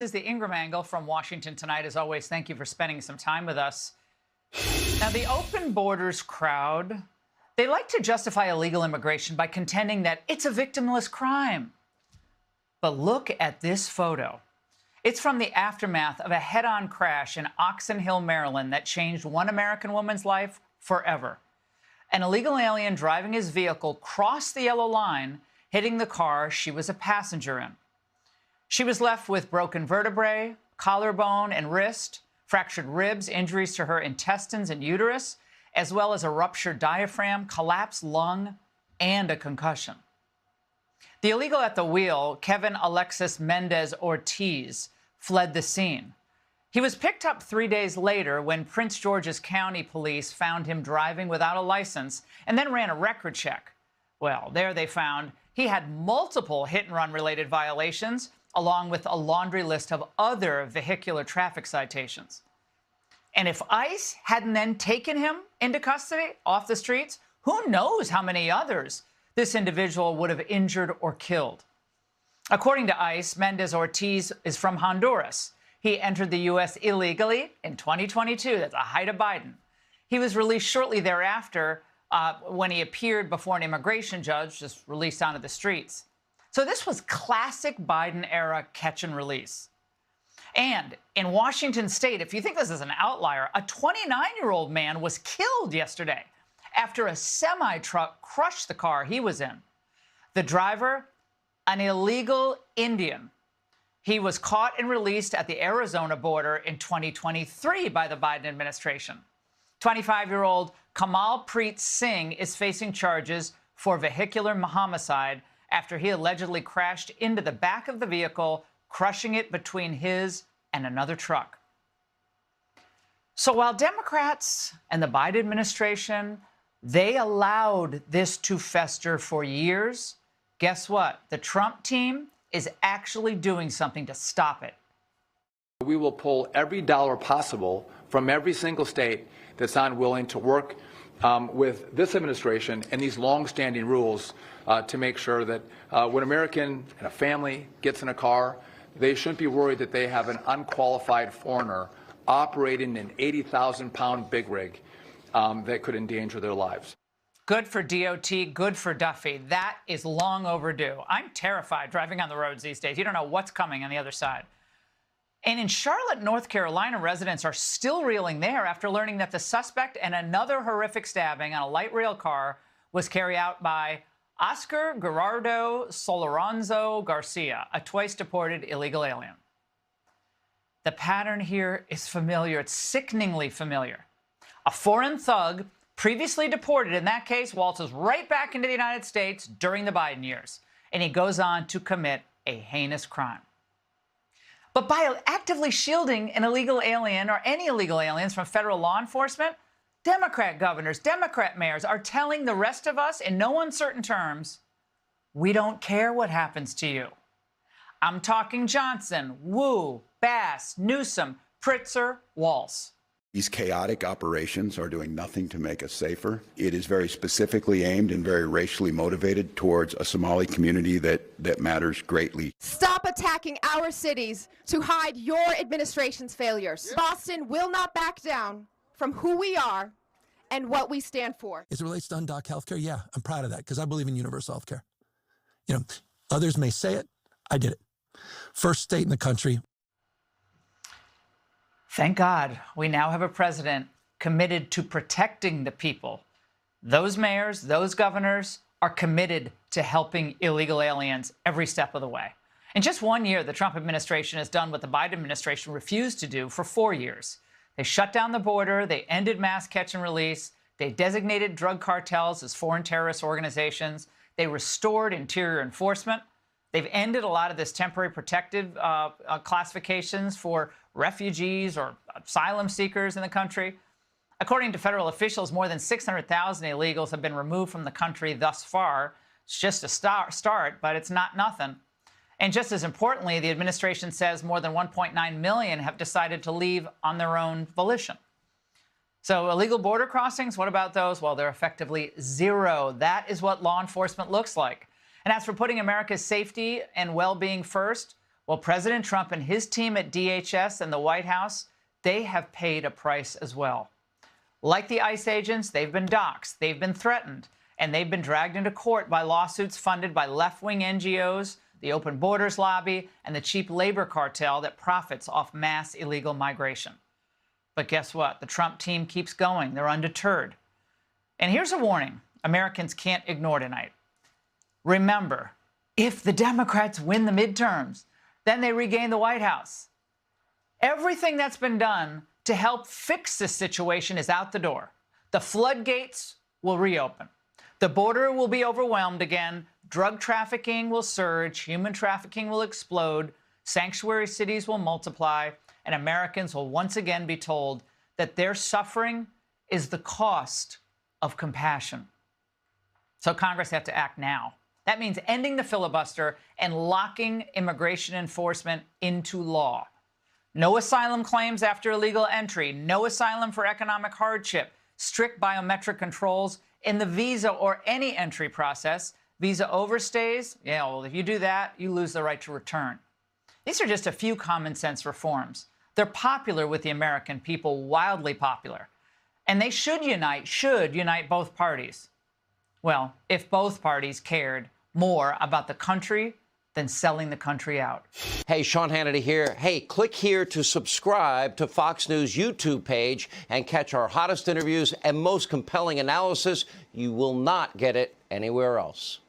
This is the Ingraham Angle from Washington tonight. As always, thank you for spending some time with us. Now, the open borders crowd, they like to justify illegal immigration by contending that it's a victimless crime. But look at this photo. It's from the aftermath of a head-on crash in Oxon Hill, Maryland that changed one American woman's life forever. An illegal alien driving his vehicle crossed the yellow line, hitting the car she was a passenger in. She was left with broken vertebrae, collarbone and wrist, fractured ribs, injuries to her intestines and uterus, as well as a ruptured diaphragm, collapsed lung, and a concussion. The illegal at the wheel, Kevin Alexis Mendez Ortiz, fled the scene. He was picked up 3 days later when Prince George's County police found him driving without a license and then ran a record check. Well, there they found he had multiple hit-and-run related violations, along with a laundry list of other vehicular traffic citations. And if ICE hadn't then taken him into custody off the streets, who knows how many others this individual would have injured or killed. According to ICE, Mendez Ortiz is from Honduras. He entered the U.S. illegally in 2022. That's the height of Biden. He was released shortly thereafter when he appeared before an immigration judge, just released onto the streets. So this was classic Biden-era catch and release. And in Washington state, if you think this is an outlier, a 29-year-old man was killed yesterday after a semi-truck crushed the car he was in. The driver, an illegal Indian. He was caught and released at the Arizona border in 2023 by the Biden administration. 25-year-old Kamal Preet Singh is facing charges for vehicular homicide after he allegedly crashed into the back of the vehicle, crushing it between his and another truck. So while Democrats and the Biden administration, they allowed this to fester for years, guess what? The Trump team is actually doing something to stop it. We will pull every dollar possible from every single state that's unwilling to work with this administration and these long-standing rules to make sure that when an American and a family gets in a car, they shouldn't be worried that they have an unqualified foreigner operating an 80,000-pound big rig that could endanger their lives. Good for DOT, good for Duffy. That is long overdue. I'm terrified driving on the roads these days. You don't know what's coming on the other side. And in Charlotte, North Carolina, residents are still reeling there after learning that the suspect in another horrific stabbing on a light rail car was carried out by Oscar Gerardo Soloranzo Garcia, a twice-deported illegal alien. The pattern here is familiar. It's sickeningly familiar. A foreign thug, previously deported in that case, waltzes right back into the United States during the Biden years, and he goes on to commit a heinous crime. But by actively shielding an illegal alien or any illegal aliens from federal law enforcement, Democrat governors, Democrat mayors are telling the rest of us in no uncertain terms, we don't care what happens to you. I'm talking Johnson, Wu, Bass, Newsom, Pritzker, Walz. These chaotic operations are doing nothing to make us safer. It is very specifically aimed and very racially motivated towards a Somali community that matters greatly. Stop attacking our cities to hide your administration's failures. Boston will not back down from who we are and what we stand for. As it relates to undocked healthcare, yeah, I'm proud of that because I believe in universal healthcare. You know, others may say it, I did it. First state in the country. Thank God we now have a president committed to protecting the people. Those mayors, those governors are committed to helping illegal aliens every step of the way. In just 1 year, the Trump administration has done what the Biden administration refused to do for 4 years. They shut down the border, they ended mass catch and release, they designated drug cartels as foreign terrorist organizations, they restored interior enforcement, they've ended a lot of this temporary protective classifications for refugees or asylum seekers in the country. According to federal officials, more than 600,000 illegals have been removed from the country thus far. It's just a start, but it's not nothing. And just as importantly, the administration says more than 1.9 million have decided to leave on their own volition. So illegal border crossings, what about those? Well, they're effectively zero. That is what law enforcement looks like. And as for putting America's safety and well-being first, Well, President Trump and his team at DHS and the White House, they have paid a price as well. Like the ICE agents, they've been doxxed, they've been threatened, and they've been dragged into court by lawsuits funded by left-wing NGOs, the Open Borders lobby, and the cheap labor cartel that profits off mass illegal migration. But guess what? The Trump team keeps going. They're undeterred. And here's a warning Americans can't ignore tonight. Remember, if the Democrats win the midterms, then they regain the White House. Everything that's been done to help fix this situation is out the door. The floodgates will reopen. The border will be overwhelmed again. Drug trafficking will surge. Human trafficking will explode. Sanctuary cities will multiply. And Americans will once again be told that their suffering is the cost of compassion. So Congress have to act now. That means ending the filibuster and locking immigration enforcement into law. No asylum claims after illegal entry, no asylum for economic hardship, strict biometric controls in the visa or any entry process. Visa overstays, yeah, well, if you do that, you lose the right to return. These are just a few common sense reforms. They're popular with the American people, wildly popular. And they should unite both parties. Well, if both parties cared more about the country than selling the country out. Hey, Sean Hannity here. Hey, click here to subscribe to Fox News YouTube page and catch our hottest interviews and most compelling analysis. You will not get it anywhere else.